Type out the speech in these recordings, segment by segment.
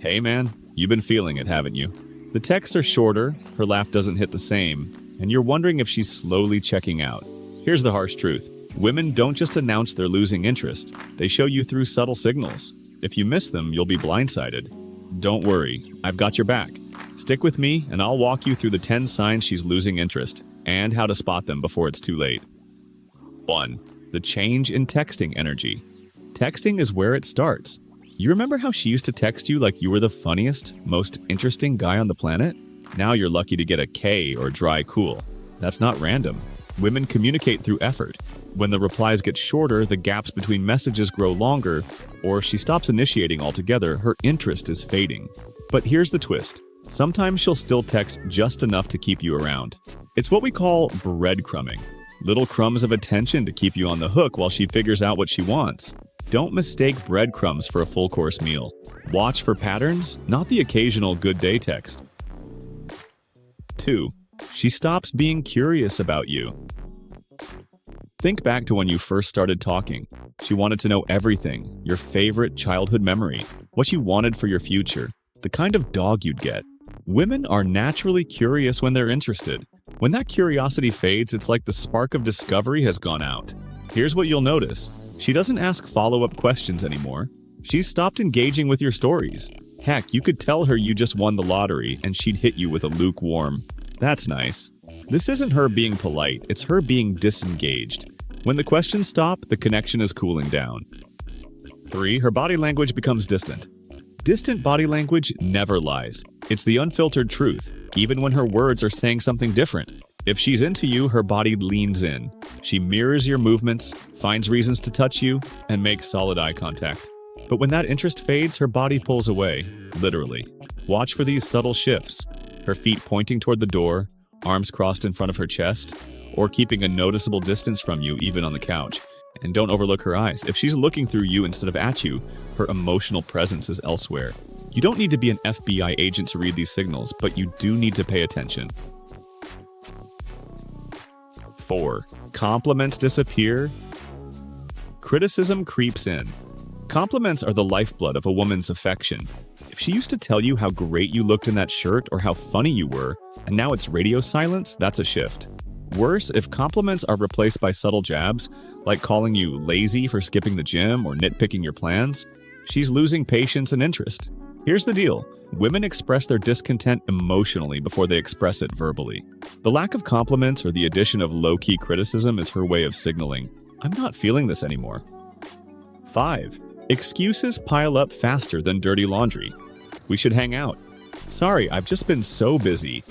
Hey man, you've been feeling it, haven't you? The texts are shorter, her laugh doesn't hit the same, and you're wondering if she's slowly checking out. Here's the harsh truth. Women don't just announce they're losing interest, they show you through subtle signals. If you miss them, you'll be blindsided. Don't worry, I've got your back. Stick with me, and I'll walk you through the 10 signs she's losing interest, and how to spot them before it's too late. 1. The change in texting energy. Texting is where it starts. You remember how she used to text you like you were the funniest, most interesting guy on the planet? Now you're lucky to get a K or dry cool. That's not random. Women communicate through effort. When the replies get shorter, the gaps between messages grow longer, or she stops initiating altogether, her interest is fading. But here's the twist. Sometimes she'll still text just enough to keep you around. It's what we call breadcrumbing. Little crumbs of attention to keep you on the hook while she figures out what she wants. Don't mistake breadcrumbs for a full-course meal. Watch for patterns, not the occasional good day text. 2. She stops being curious about you. Think back to when you first started talking. She wanted to know everything, your favorite childhood memory, what you wanted for your future, the kind of dog you'd get. Women are naturally curious when they're interested. When that curiosity fades, it's like the spark of discovery has gone out. Here's what you'll notice. She doesn't ask follow-up questions anymore. She's stopped engaging with your stories. Heck, you could tell her you just won the lottery and she'd hit you with a lukewarm, "That's nice." This isn't her being polite, it's her being disengaged. When the questions stop, the connection is cooling down. 3. Her body language becomes distant. Distant body language never lies. It's the unfiltered truth, even when her words are saying something different. If she's into you, her body leans in. She mirrors your movements, finds reasons to touch you, and makes solid eye contact. But when that interest fades, her body pulls away, literally. Watch for these subtle shifts. Her feet pointing toward the door, arms crossed in front of her chest, or keeping a noticeable distance from you even on the couch. And don't overlook her eyes. If she's looking through you instead of at you, her emotional presence is elsewhere. You don't need to be an FBI agent to read these signals, but you do need to pay attention. 4. Compliments disappear. Criticism creeps in. Compliments are the lifeblood of a woman's affection. If she used to tell you how great you looked in that shirt or how funny you were, and now it's radio silence, that's a shift. Worse, if compliments are replaced by subtle jabs, like calling you lazy for skipping the gym or nitpicking your plans, she's losing patience and interest. Here's the deal. Women express their discontent emotionally before they express it verbally. The lack of compliments or the addition of low-key criticism is her way of signaling, "I'm not feeling this anymore." 5. Excuses pile up faster than dirty laundry. "We should hang out." "Sorry, I've just been so busy."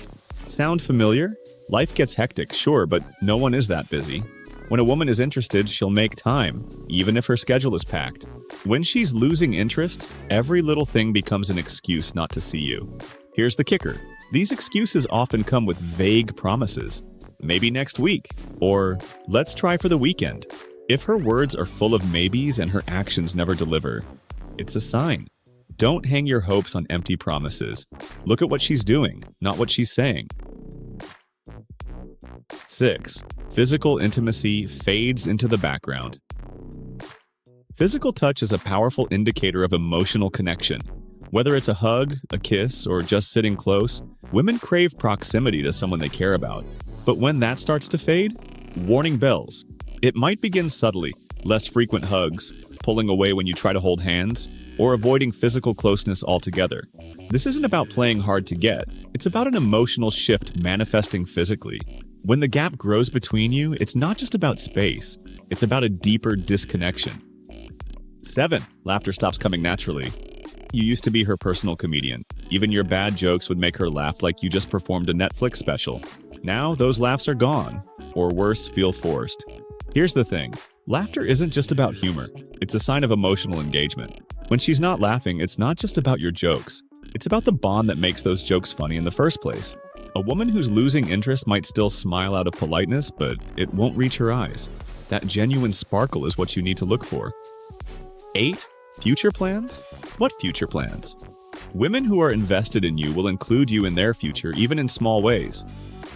Sound familiar? Life gets hectic, sure, but no one is that busy. When a woman is interested, she'll make time, even if her schedule is packed. When she's losing interest, every little thing becomes an excuse not to see you. Here's the kicker. These excuses often come with vague promises. "Maybe next week," or "let's try for the weekend." If her words are full of maybes and her actions never deliver, it's a sign. Don't hang your hopes on empty promises. Look at what she's doing, not what she's saying. 6. Physical intimacy fades into the background. Physical touch is a powerful indicator of emotional connection. Whether it's a hug, a kiss, or just sitting close, women crave proximity to someone they care about. But when that starts to fade, warning bells. It might begin subtly, less frequent hugs, pulling away when you try to hold hands, or avoiding physical closeness altogether. This isn't about playing hard to get, it's about an emotional shift manifesting physically. When the gap grows between you, it's not just about space, it's about a deeper disconnection. 7. Laughter stops coming naturally. You used to be her personal comedian. Even your bad jokes would make her laugh like you just performed a Netflix special. Now, those laughs are gone, or worse, feel forced. Here's the thing. Laughter isn't just about humor. It's a sign of emotional engagement. When she's not laughing, it's not just about your jokes. It's about the bond that makes those jokes funny in the first place. A woman who's losing interest might still smile out of politeness, but it won't reach her eyes. That genuine sparkle is what you need to look for. 8. Future plans? What future plans? Women who are invested in you will include you in their future, even in small ways.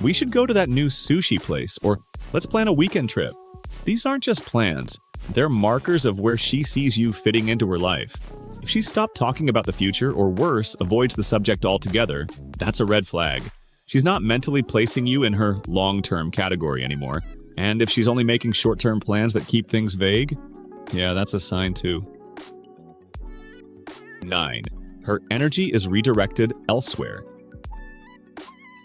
"We should go to that new sushi place," or "let's plan a weekend trip." These aren't just plans. They're markers of where she sees you fitting into her life. If she stopped talking about the future, or worse, avoids the subject altogether, that's a red flag. She's not mentally placing you in her long-term category anymore. And if she's only making short-term plans that keep things vague, yeah, that's a sign too. 9. Her energy is redirected elsewhere.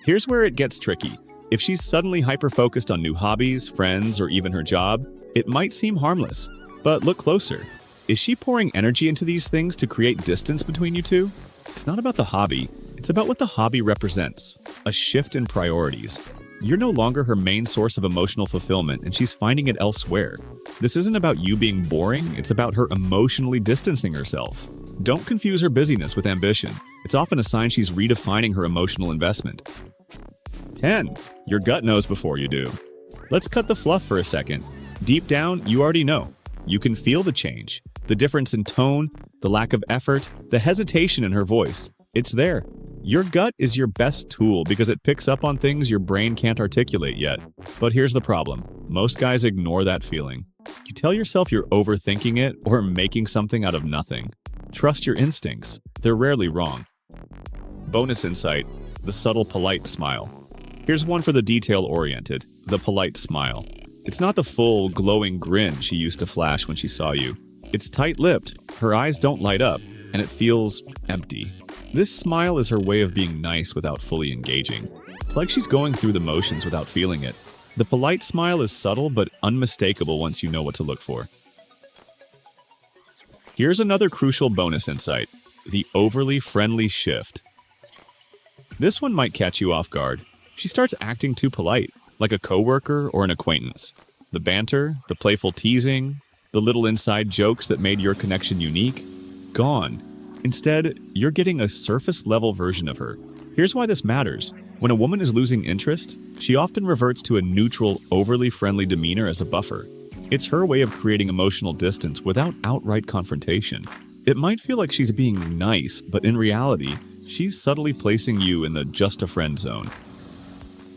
Here's where it gets tricky. If she's suddenly hyper-focused on new hobbies, friends, or even her job, it might seem harmless. But look closer. Is she pouring energy into these things to create distance between you two? It's not about the hobby. It's about what the hobby represents. A shift in priorities. You're no longer her main source of emotional fulfillment, and she's finding it elsewhere. This isn't about you being boring, it's about her emotionally distancing herself. Don't confuse her busyness with ambition. It's often a sign she's redefining her emotional investment. 10. Your gut knows before you do. Let's cut the fluff for a second. Deep down, you already know. You can feel the change. The difference in tone, the lack of effort, the hesitation in her voice. It's there. Your gut is your best tool because it picks up on things your brain can't articulate yet. But here's the problem. Most guys ignore that feeling. You tell yourself you're overthinking it or making something out of nothing. Trust your instincts. They're rarely wrong. Bonus insight: the subtle, polite smile. Here's one for the detail-oriented: the polite smile. It's not the full, glowing grin she used to flash when she saw you. It's tight-lipped, her eyes don't light up, and it feels empty. This smile is her way of being nice without fully engaging. It's like she's going through the motions without feeling it. The polite smile is subtle but unmistakable once you know what to look for. Here's another crucial bonus insight: the overly friendly shift. This one might catch you off guard. She starts acting too polite, like a coworker or an acquaintance. The banter, the playful teasing, the little inside jokes that made your connection unique, gone. Instead, you're getting a surface-level version of her. Here's why this matters. When a woman is losing interest, she often reverts to a neutral, overly friendly demeanor as a buffer. It's her way of creating emotional distance without outright confrontation. It might feel like she's being nice, but in reality, she's subtly placing you in the just-a-friend zone.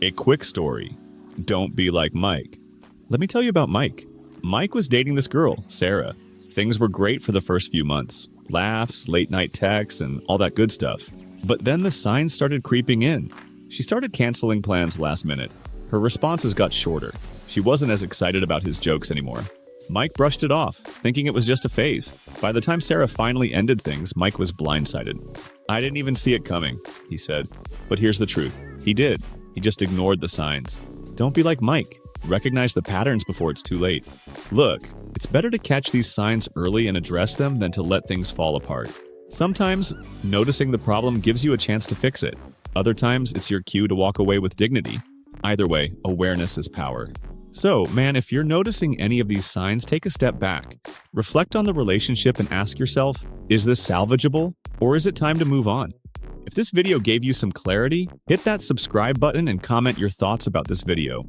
A quick story. Don't be like Mike. Let me tell you about Mike. Mike was dating this girl, Sarah. Things were great for the first few months. Laughs, late-night texts, and all that good stuff. But then the signs started creeping in. She started canceling plans last minute. Her responses got shorter. She wasn't as excited about his jokes anymore. Mike brushed it off, thinking it was just a phase. By the time Sarah finally ended things, Mike was blindsided. "I didn't even see it coming," he said. But here's the truth. He did. He just ignored the signs. Don't be like Mike. Recognize the patterns before it's too late. Look, it's better to catch these signs early and address them than to let things fall apart. Sometimes, noticing the problem gives you a chance to fix it. Other times, it's your cue to walk away with dignity. Either way, awareness is power. So, man, if you're noticing any of these signs, take a step back. Reflect on the relationship and ask yourself, is this salvageable, or is it time to move on? If this video gave you some clarity, hit that subscribe button and comment your thoughts about this video.